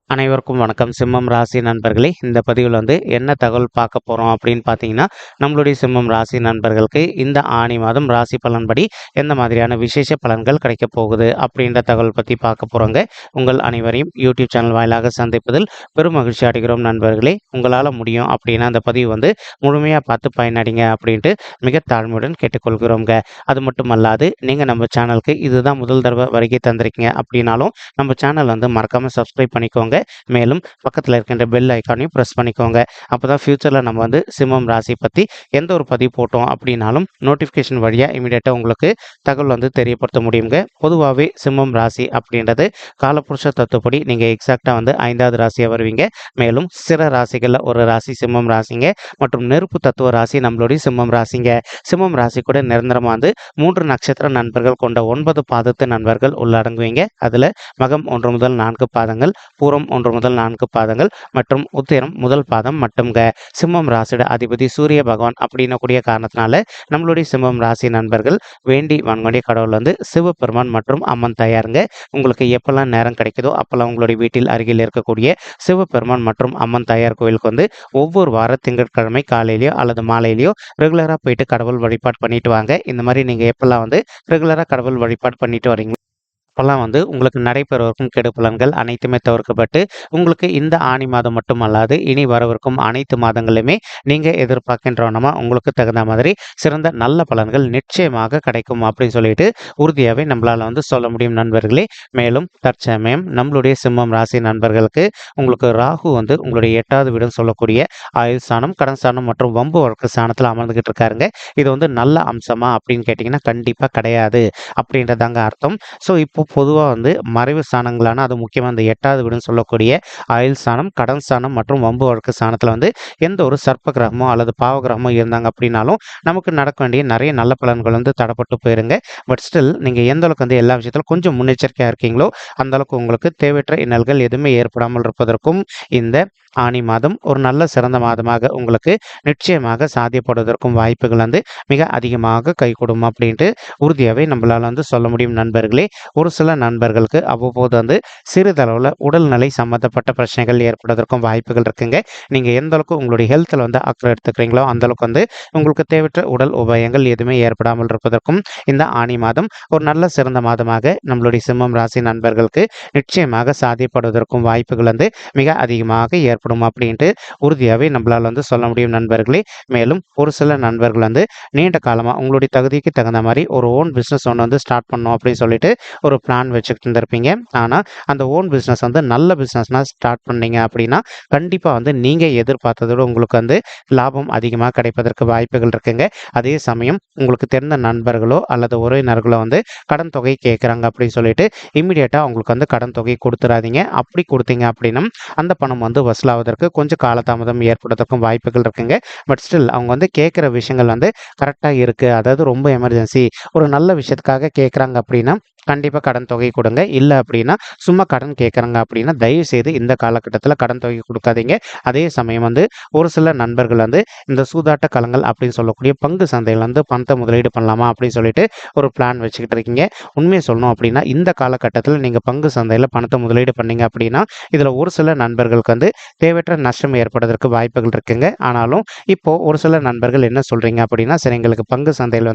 அனைவருக்கும் வணக்கம். சிம்மம் ராசி நண்பர்களே, இந்த பதிவில் என்ன தகவல் பார்க்க போகிறோம் அப்படின்னு பார்த்தீங்கன்னா, நம்மளுடைய சிம்மம் ராசி நண்பர்களுக்கு இந்த ஆணி மாதம் ராசி பலன்படி எந்த மாதிரியான விசேஷ பலன்கள் கிடைக்கப் போகுது அப்படின்ற தகவல் பற்றி பார்க்க போகிறோங்க. உங்கள் அனைவரையும் யூடியூப் சேனல் வாயிலாக சந்திப்பதில் பெரும் மகிழ்ச்சி அடைகிறோம் நண்பர்களே. உங்களால் முடியும் அப்படின்னா அந்த பதிவு முழுமையாக பார்த்து பயனடைங்க அப்படின்ட்டு மிக தாழ்மையுடன் கேட்டுக்கொள்கிறோங்க. அது மட்டும் அல்லாது நீங்கள் நம்ம சேனலுக்கு இதுதான் முதல் தடவை வருகை தந்திருக்கீங்க அப்படின்னாலும் நம்ம சேனல் மறக்காமல் சப்ஸ்கிரைப் பண்ணிக்கோங்க. மேலும் பக்கத்தில் இருக்கின்ற பெல் ஐக்கானையும் ப்ரெஸ் பண்ணிக்கோங்க. அப்போதான் ஃபியூச்சரில் நம்ம சிம்மம் ராசி பற்றி எந்த ஒரு பதிவு போட்டோம் அப்படின்னாலும் நோட்டிஃபிகேஷன் வழியாக இமீடியட்டாக உங்களுக்கு தகவல் தெரியப்படுத்த முடியுங்க. பொதுவாகவே சிம்மம் ராசி அப்படின்றது காலப்புருஷ தத்துவப்படி நீங்கள் எக்ஸாக்டாக 5வது ராசியாக வருவீங்க. மேலும் சிற ராசிகளில் ஒரு ராசி சிம்மம் ராசிங்க மற்றும் நெருப்பு தத்துவ ராசி நம்மளுடைய சிம்மம் ராசிங்க. சிம்மம் ராசி கூட நிரந்தரமாக 3 நட்சத்திர நண்பர்கள் கொண்ட 9 பாதத்து நண்பர்கள் உள்ளடங்குவீங்க. அதில் மகம் 1 முதல் 4 பாதங்கள், பூரம் 1 முதல் 4 பாதங்கள் மற்றும் உத்திரம் முதல் பாதம் மட்டும்ங்க. சிம்மம் ராசியோட அதிபதி சூரிய பகவான் அப்படின்னு கூடிய காரணத்தினால நம்மளுடைய சிம்மம் ராசி நண்பர்கள் வேண்டி வன்கொண்டிய கடவுள் சிவபெருமான் மற்றும் அம்மன் தாயாருங்க. உங்களுக்கு எப்பெல்லாம் நேரம் கிடைக்குதோ அப்பெல்லாம் உங்களுடைய வீட்டில் அருகில் இருக்கக்கூடிய சிவபெருமான் மற்றும் அம்மன் தாயார் கோயிலுக்கு ஒவ்வொரு வார திங்கட்கிழமை காலையிலையோ அல்லது மாலையிலையோ ரெகுலராக போயிட்டு கடவுள் வழிபாடு பண்ணிட்டு வாங்க. இந்த மாதிரி நீங்கள் எப்பெல்லாம் ரெகுலராக கடவுள் வழிபாடு பண்ணிட்டு வரீங்க அப்போல்லாம் உங்களுக்கு நடைபெறவிருக்கும் கெடு பலன்கள் அனைத்துமே தவிர்க்கப்பட்டு உங்களுக்கு இந்த ஆணி மாதம் மட்டுமல்லாது இனி வரவிருக்கும் அனைத்து மாதங்களுமே நீங்கள் எதிர்பார்க்கின்றவனமா உங்களுக்கு தகுந்த மாதிரி சிறந்த நல்ல பலன்கள் நிச்சயமாக கிடைக்கும் அப்படின்னு சொல்லிட்டு உறுதியாகவே நம்மளால் சொல்ல முடியும் நண்பர்களே. மேலும் தற்சமயம் நம்மளுடைய சிம்மம் ராசி நண்பர்களுக்கு உங்களுக்கு ராகு உங்களுடைய 8வது வீடுன்னு சொல்லக்கூடிய ஆயுள் ஸ்தானம், கடன் ஸ்தானம் மற்றும் வம்பு வழக்கு ஸ்தானத்தில் அமர்ந்துகிட்டு இருக்காருங்க. இது நல்ல அம்சமா அப்படின்னு கேட்டிங்கன்னா கண்டிப்பாக கிடையாது அப்படின்றதாங்க அர்த்தம். ஸோ இப்போ பொதுவாக மறைவு ஸ்தானங்களான அது முக்கியமாக இந்த 8வது வீடுன்னு சொல்லக்கூடிய ஆயுள் ஸ்தானம், கடன் ஸ்தானம் மற்றும் வம்பு வழக்கு ஸ்தானத்தில் எந்த ஒரு சர்ப்ப கிரகமோ அல்லது பாவ கிரகமோ இருந்தாங்க அப்படின்னாலும் நமக்கு நடக்க வேண்டிய நிறைய நல்ல பலன்கள் தடப்பட்டு போயிருங்க. பட் ஸ்டில் நீங்கள் எந்த அளவுக்கு எல்லா விஷயத்திலும் கொஞ்சம் முன்னெச்சரிக்கையாக இருக்கீங்களோ அந்த அளவுக்கு உங்களுக்கு தேவையற்ற இன்னல்கள் எதுவுமே ஏற்படாமல் இருப்பதற்கும் இந்த ஆணி மாதம் ஒரு நல்ல சிறந்த மாதமாக உங்களுக்கு நிச்சயமாக சாத்தியப்படுவதற்கும் வாய்ப்புகள் மிக அதிகமாக கை கொடுக்கும் அப்படின்ட்டு உறுதியாகவே நம்மளால் சொல்ல முடியும் நண்பர்களே. ஒரு சில நண்பர்களுக்கு அவ்வப்போது சிறிதளவில் உடல்நிலை சம்மந்தப்பட்ட பிரச்சனைகள் ஏற்படுவதற்கும் வாய்ப்புகள் இருக்குங்க. நீங்கள் எந்த அளவுக்கு உங்களுடைய ஹெல்த்தில் அக்கறை எடுத்துக்கிறீங்களோ அந்த அளவுக்கு உங்களுக்கு தேவையற்ற உடல் உபாயங்கள் எதுவுமே ஏற்படாமல் இருப்பதற்கும் இந்த ஆணி மாதம் ஒரு நல்ல சிறந்த மாதமாக நம்மளுடைய சிம்மம் ராசி நண்பர்களுக்கு நிச்சயமாக சாத்தியப்படுவதற்கும் வாய்ப்புகள் மிக அதிகமாக ஏற்படும் அப்படின்ட்டு உறுதியாகவே நம்மளால் சொல்ல முடியும் நண்பர்களே. மேலும் ஒரு சில நண்பர்கள் நீண்ட காலமாக உங்களுடைய தகுதிக்கு தகுந்த மாதிரி ஒரு ஓன் பிஸ்னஸ் ஒன்று ஸ்டார்ட் பண்ணோம் அப்படின்னு சொல்லிட்டு ஒரு பிளான் வச்சுக்கிட்டு இருந்திருப்பீங்க. ஆனால் அந்த ஓன் பிஸ்னஸ் நல்ல பிஸ்னஸ்னால் ஸ்டார்ட் பண்ணீங்க அப்படின்னா கண்டிப்பாக நீங்கள் எதிர்பார்த்ததோட உங்களுக்கு லாபம் அதிகமாக கிடைப்பதற்கு வாய்ப்புகள் இருக்குங்க. அதே சமயம் உங்களுக்கு தெரிந்த நண்பர்களோ அல்லது உறவினர்களோ கடன் தொகை கேட்குறாங்க அப்படின்னு சொல்லிட்டு இம்மிடியேட்டாக உங்களுக்கு கடன் தொகை கொடுத்துடாதீங்க. அப்படி கொடுத்தீங்க அப்படின்னா அந்த பணம் வசூலாவதற்கு கொஞ்சம் காலதாமதம் ஏற்படுவதற்கும் வாய்ப்புகள் இருக்குங்க. பட் ஸ்டில் அவங்க கேட்குற விஷயங்கள் கரெக்டாக இருக்குது, அதாவது ரொம்ப எமர்ஜென்சி ஒரு நல்ல விஷயத்துக்காக கேட்குறாங்க அப்படின்னா கண்டிப்பாக கடன் தொகை கொடுங்க. இல்லை அப்படின்னா சும்மா கடன் கேட்குறாங்க அப்படின்னா தயவு செய்து இந்த காலகட்டத்தில் கடன் தொகை கொடுக்காதீங்க. அதே சமயம் ஒரு சில நண்பர்கள் இந்த சூதாட்ட களங்கள் அப்படின்னு சொல்லக்கூடிய பங்கு சந்தையில் பணத்தை முதலீடு பண்ணலாமா அப்படின்னு சொல்லிட்டு ஒரு பிளான் வச்சுக்கிட்டு இருக்கீங்க. உண்மையை சொல்லணும் அப்படின்னா இந்த காலகட்டத்தில் நீங்கள் பங்கு சந்தையில் பணத்தை முதலீடு பண்ணீங்க அப்படின்னா இதில் ஒரு சில நண்பர்களுக்கு தேவையற்ற நஷ்டம் ஏற்படுவதற்கு வாய்ப்புகள் இருக்குங்க. ஆனாலும் இப்போது ஒரு சில நண்பர்கள் என்ன சொல்கிறீங்க அப்படின்னா, சரி எங்களுக்கு பங்கு சந்தையில்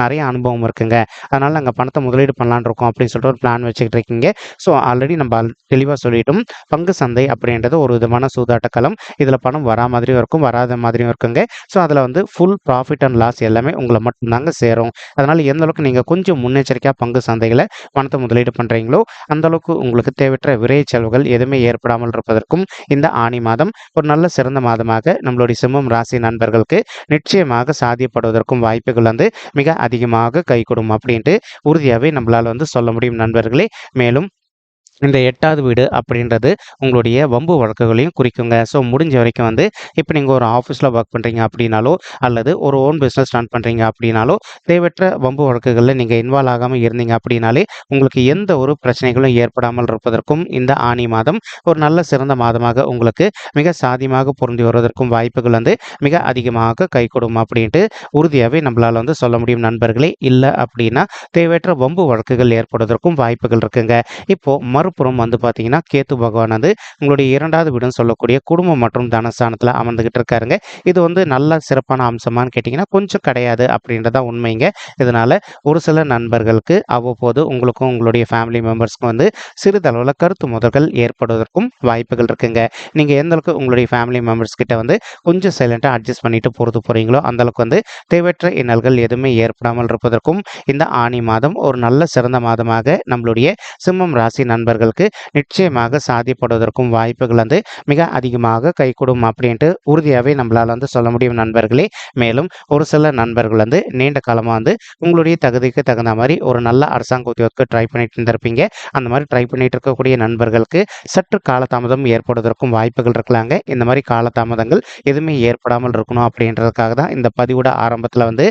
நிறைய அனுபவம் இருக்குங்க, அதனால் நாங்கள் பணத்தை முதலீடு பண்ணலான் இருக்கும் அப்படின்னு சொல்லிட்டு ஒரு பிளான் வச்சுக்கிட்டு இருக்கீங்க. ஸோ ஆல்ரெடி நம்ம தெளிவாக சொல்லிட்டோம், பங்கு சந்தை அப்படின்றது ஒரு விதமான சூதாட்ட களம். இதில் பணம் வரா மாதிரியும் இருக்கும், வராத மாதிரியும் இருக்குங்க. ஸோ அதில் ஃபுல் ப்ராஃபிட் அண்ட் லாஸ் எல்லாமே உங்களை மட்டும்தாங்க சேரும். அதனால் எந்த அளவுக்கு நீங்கள் கொஞ்சம் முன்னெச்சரிக்கையாக பங்கு சந்தைகளை பணத்தை முதலீடு பண்ணுறீங்களோ அந்த அளவுக்கு உங்களுக்கு தேவையற்ற விரைவு செலவுகள் எதுவுமே ஏற்படாமல் இருப்பதற்கும் இந்த ஆணி மாதம் ஒரு நல்ல சிறந்த மாதமாக நம்மளுடைய சிம்மம் ராசி நண்பர்களுக்கு நிச்சயமாக சாத்தியப்படுவதற்கும் வாய்ப்புகள் மிக அதிகமாக கை கொடுக்கும் அப்படின்ட்டு உறுதியாகவே நம்மளால் சொல்ல முடியும் நண்பர்களே. மேலும் இந்த 8வது வீடு அப்படின்றது உங்களுடைய வம்பு வழக்குகளையும் குறிக்குங்க. ஸோ முடிஞ்ச வரைக்கும் இப்போ நீங்கள் ஒரு ஆஃபீஸில் ஒர்க் பண்ணுறீங்க அப்படின்னாலோ அல்லது ஒரு ஓன் பிஸ்னஸ் ரன் பண்ணுறீங்க அப்படின்னாலோ தேவையற்ற வம்பு வழக்குகளில் நீங்கள் இன்வால்வ் ஆகாமல் இருந்தீங்க அப்படின்னாலே உங்களுக்கு எந்த ஒரு பிரச்சனைகளும் ஏற்படாமல் இருப்பதற்கும் இந்த ஆணி மாதம் ஒரு நல்ல சிறந்த மாதமாக உங்களுக்கு மிக சாதியமாக பொருந்தி வருவதற்கும் வாய்ப்புகள் மிக அதிகமாக கை கொடுக்கும் அப்படின்ட்டு உறுதியாகவே நம்மளால் சொல்ல முடியும் நண்பர்களே. இல்லை அப்படின்னா தேவையற்ற வம்பு வழக்குகள் ஏற்படுவதற்கும் வாய்ப்புகள் இருக்குங்க. இப்போது மறுபுறம் வந்து பார்த்தீங்கன்னா கேத்து பகவான் வந்து உங்களுடைய 2வது வீடுன்னு சொல்லக்கூடிய குடும்பம் மற்றும் தனஸ்தானத்துல அமர்ந்துகிட்டு இருக்காருங்க. இது வந்து நல்ல சிறப்பான அம்சமான்னு கேட்டிங்கன்னா, கொஞ்சம் கிடையாது அப்படின்றது தான் உண்மைங்க. இதனால ஒரு சில நண்பர்களுக்கு அவ்வப்போது உங்களுக்கும் உங்களுடைய ஃபேமிலி மெம்பர்ஸ்க்கும் வந்து சிறிதளவுல கருத்து மோதல்கள் ஏற்படுவதற்கும் வாய்ப்புகள் இருக்குங்க. நீங்க எந்த அளவுக்கு உங்களுடைய ஃபேமிலி மெம்பர்ஸ் கிட்ட வந்து கொஞ்சம் சைலன்ட்டா அட்ஜஸ்ட் பண்ணிட்டு போறது போறீங்களோ, அந்த அளவுக்கு வந்து தேவையற்ற இன்னல்கள் எதுவுமே ஏற்படாமல் இருப்பதற்கும் இந்த ஆனி மாதம் ஒரு நல்ல சிறந்த மாதமாக நம்மளுடைய சிம்மம் ராசி நண்பர்களுக்கு நிச்சயமாக சாத்தியப்படுவதற்கும் வாய்ப்புகள் வந்து மிக அதிகமாக கைகூடும் அப்படின்ட்டு உறுதியாவே நம்மளால வந்து சொல்ல முடியும் நண்பர்களே. மேலும் ஒரு சில நண்பர்கள் வந்து நீண்ட காலமா வந்து உங்களுடைய தகுதிக்கு தகுந்த மாரி ஒரு நல்ல அரசாங்க உத்தியோகத்துக்கு ட்ரை பண்ணிட்டு இருந்திருப்பீங்க. அந்த மாரி ட்ரை பண்ணிட்டு இருக்கக்கூடிய நண்பர்களுக்கு சற்று காலதாமதம் ஏற்படுவதற்கும் வாய்ப்புகள் இருக்கலாங்க. இந்த மாரி காலதாமதங்கள் எதுவுமே ஏற்படாமல் இருக்கணும் அப்படின்றதுக்காக தான் இந்த பதிவோட ஆரம்பத்துல வந்து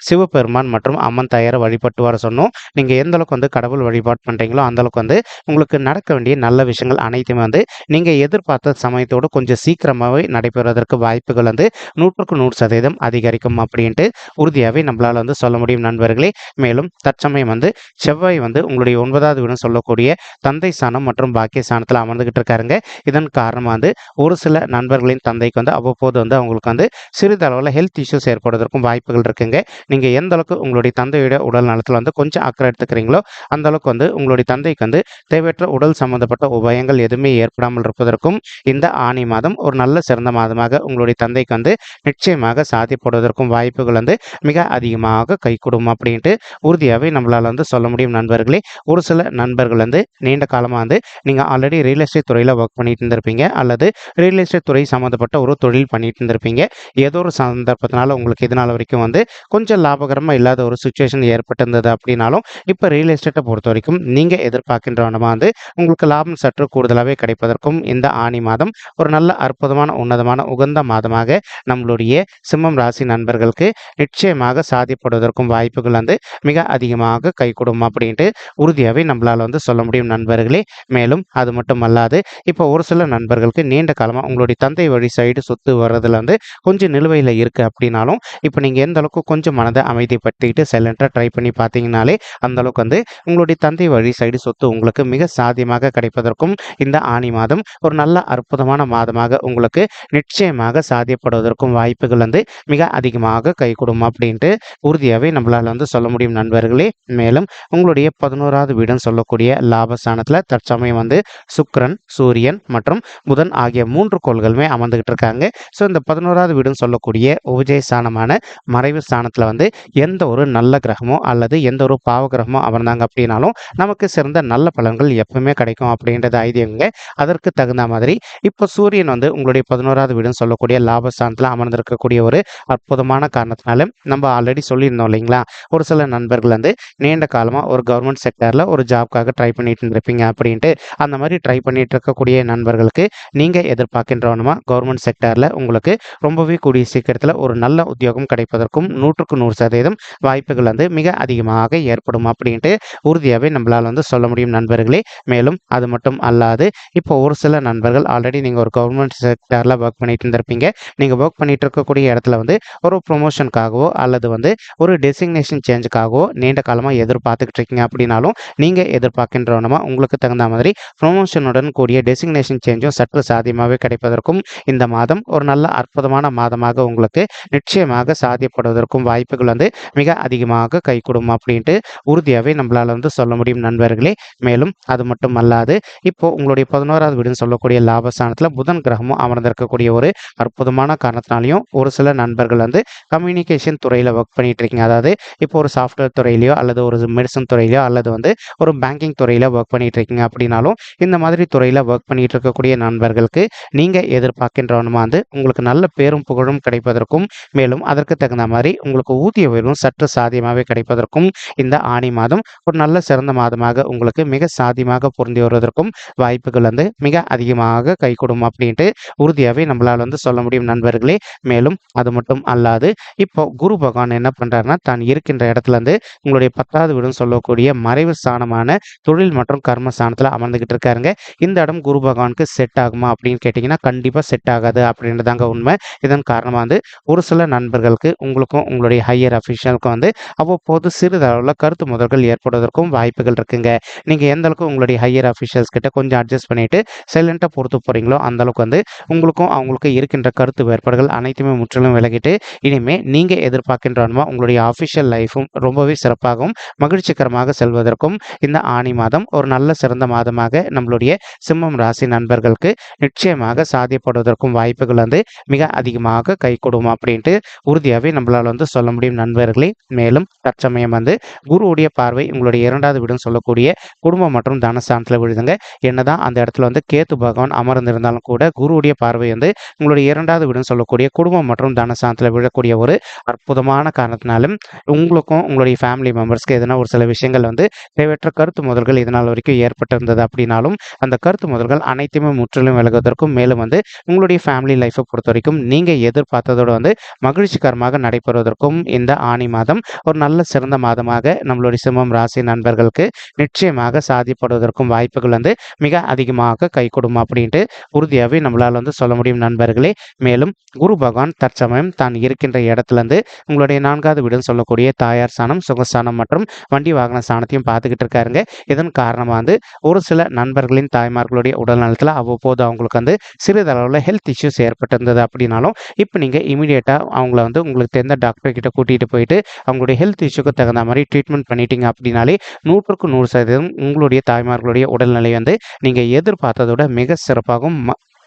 சிவபெருமான் மற்றும் அம்மன் தாயார வழிபட்டு வர சொன்னோம். நீங்க எந்த அளவுக்கு வந்து கடவுள் வழிபாடு பண்றீங்களோ, அந்த அளவுக்கு வந்து உங்களுக்கு நடக்க வேண்டிய நல்ல விஷயங்கள் அனைத்துமே வந்து நீங்க எதிர்பார்த்த சமயத்தோடு கொஞ்சம் சீக்கிரமாவே நடைபெறுவதற்கு வாய்ப்புகள் வந்து 100க்கு 100% அதிகரிக்கும் அப்படின்ட்டு உறுதியாவே நம்மளால வந்து சொல்ல முடியும் நண்பர்களே. மேலும் தற்சமயம் வந்து செவ்வாய் வந்து உங்களுடைய 9வது வீடுன்னு சொல்லக்கூடிய தந்தை ஸ்தானம் மற்றும் பாக்கிய ஸ்தானத்துல அமர்ந்துகிட்டு இருக்காருங்க. இதன் காரணமா வந்து ஒரு சில நண்பர்களின் தந்தைக்கு வந்து அவ்வப்போது வந்து அவங்களுக்கு வந்து சிறிதளவுல ஹெல்த் இஷ்யூஸ் ஏற்படுவதற்கும் வாய்ப்புகள் இருக்குங்க. நீங்க எந்த அளவுக்கு உங்களுடைய தந்தையோட உடல் நலத்துல வந்து கொஞ்சம் அக்கறை எடுத்துக்கிறீங்களோ, அந்த அளவுக்கு வந்து உங்களுடைய தந்தைக்கு வந்து தேவையற்ற உடல் சம்பந்தப்பட்ட உபாயங்கள் எதுவுமே ஏற்படாமல் இருப்பதற்கும் இந்த ஆனி மாதம் ஒரு நல்ல சிறந்த மாதமாக உங்களுடைய தந்தைக்கு வந்து நிச்சயமாக சாத்தியப்படுவதற்கும் வாய்ப்புகள் வந்து மிக அதிகமாக கைகூடும் அப்படின்ட்டு உறுதியாவே நம்மளால வந்து சொல்ல முடியும் நண்பர்களே. ஒரு சில நண்பர்கள் வந்து நீண்ட காலமா வந்து நீங்க ஆல்ரெடி ரியல் எஸ்டேட் துறையில ஒர்க் பண்ணிட்டு இருந்திருப்பீங்க, அல்லது ரியல் எஸ்டேட் துறை சம்பந்தப்பட்ட ஒரு தொழில் பண்ணிட்டு இருந்திருப்பீங்க. ஏதோ ஒரு சந்தர்ப்பத்தினால உங்களுக்கு இது நாள் வரைக்கும் வந்து கொஞ்சம் லாபகரமா இல்லாத ஒரு சுச்சுவேஷன் ஏற்பட்டிருந்தது அப்படின்னாலும், இப்ப ரியல் எஸ்டேட்டை பொறுத்த வரைக்கும் நீங்க எதிர்பார்க்கின்ற வண்ணமா வந்து உங்களுக்கு லாபம் சற்று கூடுதலாவே கிடைப்பதற்கும் இந்த ஆனி மாதம் ஒரு நல்ல அற்புதமான உன்னதமான உகந்த மாதமாக நம்மளுடைய சிம்மம் ராசி நண்பர்களுக்கு நிச்சயமாக சாத்தியப்படுவதற்கும் வாய்ப்புகள் வந்து மிக அதிகமாக கைகூடும் அப்படின்ட்டு உறுதியாவே நம்மளால வந்து சொல்ல முடியும் நண்பர்களே. மேலும் அது மட்டும் அல்லாது இப்போ ஒரு சில நண்பர்களுக்கு நீண்ட காலமா உங்களுடைய தந்தை வழி சைடு சொத்து வர்றதுல வந்து கொஞ்சம் நிலுவையில் இருக்கு அப்படின்னாலும், இப்போ நீங்க எந்த அளவுக்கு கொஞ்சம் மனதை அமைதிப்படுத்திக்கிட்டு சைலண்டா ட்ரை பண்ணி பார்த்தீங்கனாலே அந்த அளவுக்கு வந்து உங்களுடைய தந்தை வழி சைடு சொத்து உங்களுக்கு மிக சாத்தியமாக கிடைப்பதற்கும் இந்த ஆனி மாதம் ஒரு நல்ல அற்புதமான மாதமாக உங்களுக்கு நிச்சயமாக சாத்தியப்படுவதற்கும் வாய்ப்புகள் வந்து மிக அதிகமாக கைகூடும் அப்படின்ட்டு உறுதியாவே நம்மளால வந்து சொல்ல முடியும் நண்பர்களே. மேலும் உங்களுடைய 11வது வீடுன்னு சொல்லக்கூடிய லாபஸ்தானத்துல தற்சமயம் வந்து சுக்கிரன், சூரியன் மற்றும் புதன் ஆகிய 3 கோள்களுமே அமர்ந்துகிட்டு இருக்காங்க. ஸோ இந்த 11வது வீடுன்னு சொல்லக்கூடிய உபஜய ஸ்தானமான மறைவு ஸ்தானத்துல வந்து எந்த ஒரு நல்ல கிரகமோ அல்லது எந்த ஒரு பாவ கிரகமோ அமர்ந்தாங்க அப்படின்னாலும் நமக்கு சிறந்த நல்ல பலன்கள் எப்பவுமே கிடைக்கும் அப்படின்றது ஐதீகங்க. அதற்கு தகுந்த மாதிரி இப்போ சூரியன் வந்து உங்களுடைய 11வது வீடுன்னு சொல்லக்கூடிய லாபஸ்தானத்துல அமர்ந்திருக்கக்கூடிய ஒரு அற்புதமான காரணத்தினால நம்ம ஆல்ரெடி சொல்லியிருந்தோம் இல்லைங்களா, ஒரு சில நண்பர்கள் வந்து நீண்ட காலமா ஒரு கவர்மெண்ட் செக்டர்ல ஒரு ஜாப்காக ட்ரை பண்ணிட்டு இருந்திருப்பீங்க அப்படின்ட்டு. அந்த மாதிரி ட்ரை பண்ணிட்டு இருக்கக்கூடிய நண்பர்களுக்கு நீங்க எதிர்பார்க்கின்றவனுமா கவர்மெண்ட் செக்டர்ல உங்களுக்கு ரொம்பவே கூடிய சீக்கிரத்துல ஒரு நல்ல உத்தியோகம் கிடைப்பதற்கும் 100க்கு 100% வாய்ப்புகள் வந்து மிக அதிகமாக ஏற்படும் அப்படின்ட்டு உறுதியாவே நம்மளால வந்து சொல்ல முடியும் நண்பர்களே. மேலும் அது மட்டும் அல்லாது இப்போ ஒரு சில நண்பர்கள் ஆல்ரெடி நீங்க ஒரு கவர்மெண்ட் செக்டர்ல ஒர்க் பண்ணிட்டு இருந்திருப்பீங்க. நீங்க ஒர்க் பண்ணிட்டு இருக்கக்கூடிய இடத்துல வந்து ஒரு ப்ரொமோஷனுக்காகவோ அல்லது வந்து ஒரு டெசிக்னேஷன் சேஞ்சுக்காகவோ நீண்ட காலமா எதிர்பார்த்துக்கிட்டு இருக்கீங்க அப்படின்னாலும், நீங்க எதிர்பார்க்கின்றவனமா உங்களுக்கு தகுந்த மாதிரி ப்ரொமோஷனுடன் கூடிய டெசிக்னேஷன் சேஞ்சும் சற்று சாத்தியமாகவே கிடைப்பதற்கும் இந்த மாதம் ஒரு நல்ல அற்புதமான மாதமாக உங்களுக்கு நிச்சயமாக சாத்தியப்படுவதற்கும் வாய்ப்புகள் வந்து மிக அதிகமாக கைகூடும் அப்படின்ட்டு உறுதியாவே நம்மளால வந்து சொல்ல முடியும் நண்பர்களே. மேலும் அது மட்டும் அல்லாது இப்போ உங்களுடைய 11வது வீடுன்னு சொல்லக்கூடிய லாபஸ்தானத்துல புதன் கிரகமும் அமர்ந்திருக்கக்கூடிய ஒரு அற்புதமான காரணத்தினாலையும் ஒரு சில நண்பர்கள் வந்து கம்யூனிகேஷன் துறையில ஒர்க் பண்ணிட்டு இருக்கீங்க. அதாவது இப்போ ஒரு சாஃப்ட்வேர் துறையிலையோ அல்லது ஒரு மெடிசன் துறையிலையோ அல்லது வந்து ஒரு பேங்கிங் துறையில ஒர்க் பண்ணிட்டு இருக்கீங்க அப்படின்னாலும், இந்த மாதிரி துறையில ஒர்க் பண்ணிட்டு இருக்கக்கூடிய நண்பர்களுக்கு நீங்க எதிர்பார்க்கின்றவனுமா வந்து உங்களுக்கு நல்ல பேரும் புகழும் கிடைப்பதற்கும், மேலும் அதற்கு தகுந்த மாதிரி உங்களுக்கு ஊதிய உயர்வும் சற்று சாத்தியமாகவே கிடைப்பதற்கும் இந்த ஆனி மாதம் ஒரு நல்ல சிறந்த மாதமாக உங்களுக்கு மிக சாத்தியமாக பொருந்தி வருவதற்கும் வாய்ப்புகள் வந்து மிக அதிகமாக கைகூடும் அப்படின்ட்டு உறுதியாவே நம்மளால வந்து சொல்ல முடியும் நண்பர்களே. மேலும் அது மட்டும் அல்லாது இப்போ குரு பகவான் என்ன பண்றாருன்னா, தான் இருக்கின்ற இடத்துல இருந்து உங்களுடைய 10வது வீடுன்னு சொல்லக்கூடிய மறைவு ஸ்தானமான தொழில் மற்றும் கர்ம ஸ்தானத்துல அமர்ந்துகிட்டு இருக்காருங்க. இந்த இடம் குரு பகவானுக்கு செட் ஆகுமா அப்படின்னு கேட்டீங்கன்னா, கண்டிப்பா செட் ஆகாது அப்படின்றதாங்க உண்மை. இதன் காரணமா வந்து ஒரு சில நண்பர்களுக்கு உங்களுக்கும் உங்களுடைய ஹையர் அஃபிஷியலுக்கும் வந்து அவ்வப்போது சிறிதளவுல கருத்து மோதல்கள் ஏற்படுவதற்கும் வாய்ப்புகள் இருக்குங்க. நீங்க எந்த அளவுக்கு உங்களுடைய ஹையர் அஃபிஷியல்ஸ் கிட்ட கொஞ்சம் அட்ஜஸ்ட் பண்ணிட்டு சைலண்ட்டாக பொறுத்து போகிறீங்களோ அந்த அளவுக்கு வந்து உங்களுக்கும் அவங்களுக்கும் இருக்கின்ற கருத்து வேறுபாடுகள் அனைத்துமே முற்றிலும் விலகிட்டு இனிமே நீங்கள் எதிர்பார்க்கின்றமா உங்களுடைய அஃபிஷியல் லைஃபும் ரொம்பவே சிறப்பாகவும் மகிழ்ச்சிகரமாக செல்வதற்கும் இந்த ஆணி மாதம் ஒரு நல்ல சிறந்த மாதமாக நம்மளுடைய சிம்மம் ராசி நண்பர்களுக்கு நிச்சயமாக சாத்தியப்படுவதற்கும் வாய்ப்புகள் வந்து மிக அதிகமாக கை கொடுக்கும் அப்படின்ட்டு உறுதியாகவே நம்மளால் வந்து சொல்ல முடியும் நண்பர்களே. மேலும் தற்சமயம் வந்து குருவுடைய பார்வை உங்களுடைய இரண்டாவது வீடுன்னு சொல்லக்கூடிய குடும்பம் மற்றும் தனஸ்தானத்தில் விழுதுங்க. என்னதான் அந்த இடத்துல வந்து கேத்து பகவான் அமர்ந்திருந்தாலும் கூட குருவுடைய பார்வை வந்து உங்களுடைய இரண்டாவது வீடுன்னு சொல்லக்கூடிய குடும்பம் மற்றும் தனஸ்தானத்தில் விழக்கூடிய ஒரு அற்புதமான காரணத்தினாலும் உங்களுக்கும் உங்களுடைய ஃபேமிலி மெம்பர்ஸ்க்கு எதனா ஒரு சில விஷயங்கள் வந்து தேவையற்ற கருத்து முதல்கள் இதனால் வரைக்கும் ஏற்பட்டிருந்தது அப்படின்னாலும் அந்த கருத்து முதல்கள் அனைத்துமே முற்றிலும் விலகுவதற்கும் மேலும் வந்து உங்களுடைய ஃபேமிலி லைஃப்பை பொறுத்த வரைக்கும் நீங்கள் எதிர்பார்த்ததோடு வந்து மகிழ்ச்சிகரமாக நடைபெறுவதற்கும் இந்த ஆணி மாதம் ஒரு நல்ல சிறந்த மாதமாக நம்மளுடைய சிம்மம் ராசி நண்பர்களுக்கு நிச்சயமாக சாதிப்படுவதற்கும் வாய்ப்புகள் வந்து மிக அதிகமாக கை கொடுக்கும் அப்படின்ட்டு உறுதியாகவே நம்மளால் வந்து சொல்ல முடியும் நண்பர்களே. மேலும் குரு பகவான் தற்சமயம் தான் இருக்கின்ற இடத்துலேருந்து உங்களுடைய நான்காவது வீடுன்னு சொல்லக்கூடிய தாயார் ஸ்தானம், சுகஸ்தானம் மற்றும் வண்டி வாகன ஸ்தானத்தையும் பார்த்துக்கிட்டு இருக்காருங்க. இதன் காரணமாக வந்து ஒரு சில நண்பர்களின் தாய்மார்களுடைய உடல் நலத்தில் அவ்வப்போது அவங்களுக்கு வந்து சிறிதளவில் ஹெல்த் இஷ்யூஸ் ஏற்பட்டிருந்தது அப்படின்னாலும் இப்போ நீங்கள் இமீடியட்டாக அவங்கள வந்து உங்களுக்கு தெரிந்த டாக்டர் கிட்ட கூட்டிகிட்டு போயிட்டு அவங்களுடைய ஹெல்த் இஷ்யூக்கு தகுந்த மாதிரி ட்ரீட்மெண்ட் பண்ணிட்டீங்க அப்படின்னாலே 100% உங்களுடைய தாய்மார்களுடைய உடல்நிலை வந்து நீங்கள் எதிர்பார்த்ததோட மிக சிறப்பாகவும்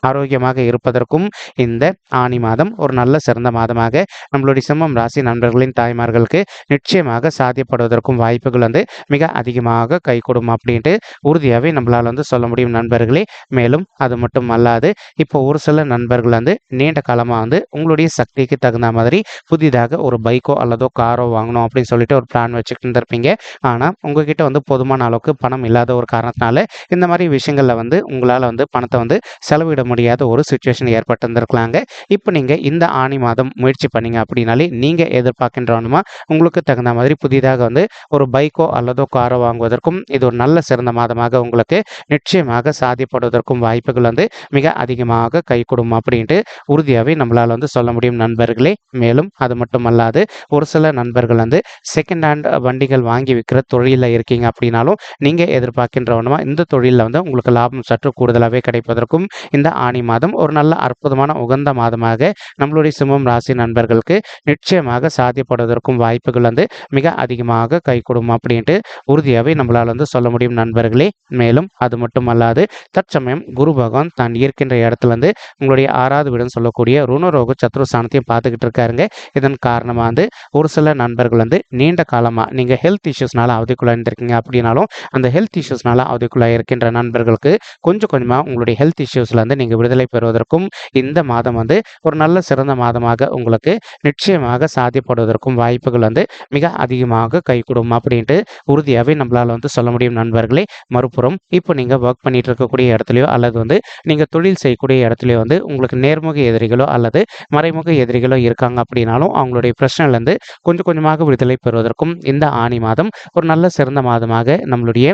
ஆரோக்கியமாக இருப்பதற்கும் இந்த ஆணி மாதம் ஒரு நல்ல சிறந்த மாதமாக நம்மளுடைய சிம்மம் ராசி நண்பர்களின் தாய்மார்களுக்கு நிச்சயமாக சாத்தியப்படுவதற்கும் வாய்ப்புகள் வந்து மிக அதிகமாக கை கொடுக்கும் அப்படின்ட்டு உறுதியாகவே நம்மளால் வந்து சொல்ல முடியும் நண்பர்களே. மேலும் அது மட்டும் அல்லாது இப்போ ஒரு சில நண்பர்கள் வந்து நீண்ட காலமாக வந்து உங்களுடைய சக்திக்கு தகுந்த மாதிரி புதிதாக ஒரு பைக்கோ அல்லதோ காரோ வாங்கணும் அப்படின்னு சொல்லிட்டு ஒரு பிளான் வச்சுக்கிட்டு இருந்திருப்பீங்க. ஆனால் உங்ககிட்ட வந்து போதுமான அளவுக்கு பணம் இல்லாத ஒரு காரணத்தினால இந்த மாதிரி விஷயங்களில் வந்து உங்களால் வந்து பணத்தை வந்து செலவிட முடியாத ஒரு சுச்சுவேஷன் ஏற்பட்டிருந்திருக்கலாங்க. இப்போ நீங்கள் இந்த ஆணி மாதம் முயற்சி பண்ணீங்க அப்படின்னாலே நீங்கள் எதிர்பார்க்கின்றவனுமா உங்களுக்கு தகுந்த மாதிரி புதிதாக வந்து ஒரு பைக்கோ அல்லதோ காரோ வாங்குவதற்கும் இது ஒரு நல்ல சிறந்த மாதமாக உங்களுக்கு நிச்சயமாக சாத்தியப்படுவதற்கும் வாய்ப்புகள் வந்து மிக அதிகமாக கை கொடுக்கும் அப்படின்ட்டு உறுதியாகவே நம்மளால் வந்து சொல்ல முடியும் நண்பர்களே. மேலும் அது மட்டும் அல்லாது ஒரு சில நண்பர்கள் வந்து செகண்ட் ஹேண்ட் வண்டிகள் வாங்கி விற்கிற தொழிலில் இருக்கீங்க அப்படின்னாலும் நீங்கள் எதிர்பார்க்கின்றவனுமா இந்த தொழிலில் வந்து உங்களுக்கு லாபம் சற்று கூடுதலாகவே கிடைப்பதற்கும் இந்த ஆணி மாதம் ஒரு நல்ல அற்புதமான உகந்த மாதமாக நம்மளுடைய சிம்மம் ராசி நண்பர்களுக்கு நிச்சயமாக சாத்தியப்படுவதற்கும் வாய்ப்புகள் வந்து மிக அதிகமாக கை கொடுக்கும் அப்படின்ட்டு உறுதியாகவே நம்மளால் வந்து சொல்ல முடியும் நண்பர்களே. மேலும் அது மட்டும் அல்லாது தற்சமயம் குரு பகவான் தான் இருக்கின்ற இடத்துல இருந்து உங்களுடைய ஆறாவது வீடுன்னு சொல்லக்கூடிய ருணரோக சத்ருஸ்தானத்தையும் பார்த்துக்கிட்டு இருக்காருங்க. இதன் காரணமாக வந்து ஒரு சில நண்பர்கள் வந்து நீண்ட காலமாக நீங்கள் ஹெல்த் இஷ்யூஸ்னால அவதிக்குள்ளாயிருந்திருக்கீங்க அப்படின்னாலும் அந்த ஹெல்த் இஷ்யூஸ்னால அவதிக்குள்ளாக இருக்கின்ற நண்பர்களுக்கு கொஞ்சம் கொஞ்சமாக உங்களுடைய ஹெல்த் இஷ்யூஸ்ல வந்து நீங்கள் விடுதலை பெறுவதற்கும் இந்த மாதம் வந்து ஒரு நல்ல சிறந்த மாதமாக உங்களுக்கு நிச்சயமாக சாத்தியப்படுவதற்கும் வாய்ப்புகள் வந்து மிக அதிகமாக கை கொடுக்கும் அப்படின்ட்டு உறுதியாகவே நம்மளால் வந்து சொல்ல முடியும் நண்பர்களே. மறுபுறம் இப்போ நீங்கள் ஒர்க் பண்ணிட்டு இருக்கக்கூடிய இடத்துலையோ அல்லது வந்து நீங்கள் தொழில் செய்யக்கூடிய இடத்துலையோ வந்து உங்களுக்கு நேர்முக எதிரிகளோ அல்லது மறைமுக எதிரிகளோ இருக்காங்க அப்படின்னாலும் அவங்களுடைய பிரச்சனையிலேருந்து கொஞ்சம் கொஞ்சமாக விடுதலை பெறுவதற்கும் இந்த ஆணி மாதம் ஒரு நல்ல சிறந்த மாதமாக நம்மளுடைய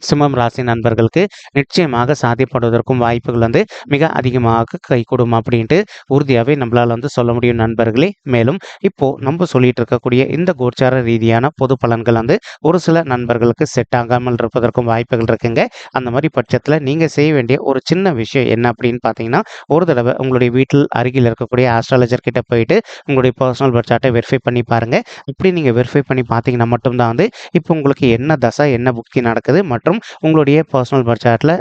சிம்மம் ராசி நண்பர்களுக்கு நிச்சயமாக சாத்தியப்படுவதற்கும் வாய்ப்புகள் வந்து மிக அதிகமாக கை கொடுக்கும் அப்படின்ட்டு உறுதியாகவே நம்மளால் வந்து சொல்ல முடியும் நண்பர்களே. மேலும் இப்போ நம்ம சொல்லிட்டு இருக்கக்கூடிய இந்த கோச்சார ரீதியான பொது பலன்கள் வந்து ஒரு சில நண்பர்களுக்கு செட் ஆகாமல் இருப்பதற்கும் வாய்ப்புகள் இருக்குங்க. அந்த மாதிரி பட்சத்தில் நீங்கள் செய்ய வேண்டிய ஒரு சின்ன விஷயம் என்ன அப்படின்னு பார்த்தீங்கன்னா, ஒரு தடவை உங்களுடைய வீட்டில் அருகில் இருக்கக்கூடிய ஆஸ்ட்ராலஜர் கிட்ட போயிட்டு உங்களுடைய பர்சனல் பர்த் சார்ட்டை வெரிஃபை பண்ணி பாருங்கள். இப்படி நீங்கள் வெரிஃபை பண்ணி பார்த்தீங்கன்னா மட்டும்தான் வந்து இப்போ உங்களுக்கு என்ன தசை என்ன புக்தி நடக்குது மற்றும் உங்களுடைய பர்சனல் பர்த் சார்ட்ல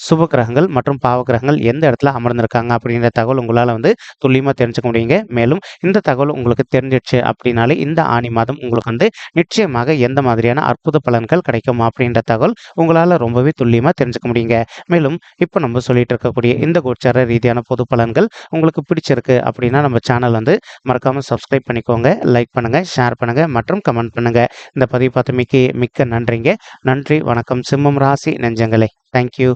சுப கிரகங்கள் மற்றும் பாவ கிரகங்கள் எந்த இடத்துல அமர்ந்திருக்காங்க அப்படின்ற தகவல் உங்களால் வந்து துல்லியமாக தெரிஞ்சுக்க முடியுங்க. மேலும் இந்த தகவல் உங்களுக்கு தெரிஞ்சிடுச்சு அப்படின்னாலே இந்த ஆணி மாதம் உங்களுக்கு வந்து நிச்சயமாக எந்த மாதிரியான அற்புத பலன்கள் கிடைக்கும் அப்படின்ற தகவல் உங்களால் ரொம்பவே துல்லியமாக தெரிஞ்சுக்க முடியுங்க. மேலும் இப்போ நம்ம சொல்லிட்டு இருக்கக்கூடிய இந்த கோச்சார ரீதியான பொது பலன்கள் உங்களுக்கு பிடிச்சிருக்கு அப்படின்னா நம்ம சேனல் வந்து மறக்காமல் சப்ஸ்கிரைப் பண்ணிக்கோங்க, லைக் பண்ணுங்கள், ஷேர் பண்ணுங்கள் மற்றும் கமெண்ட் பண்ணுங்கள். இந்த பதிவு பார்த்து மிக்க நன்றிங்க. நன்றி, வணக்கம் சிம்மம் ராசி நெஞ்சங்களே. தேங்க்யூ.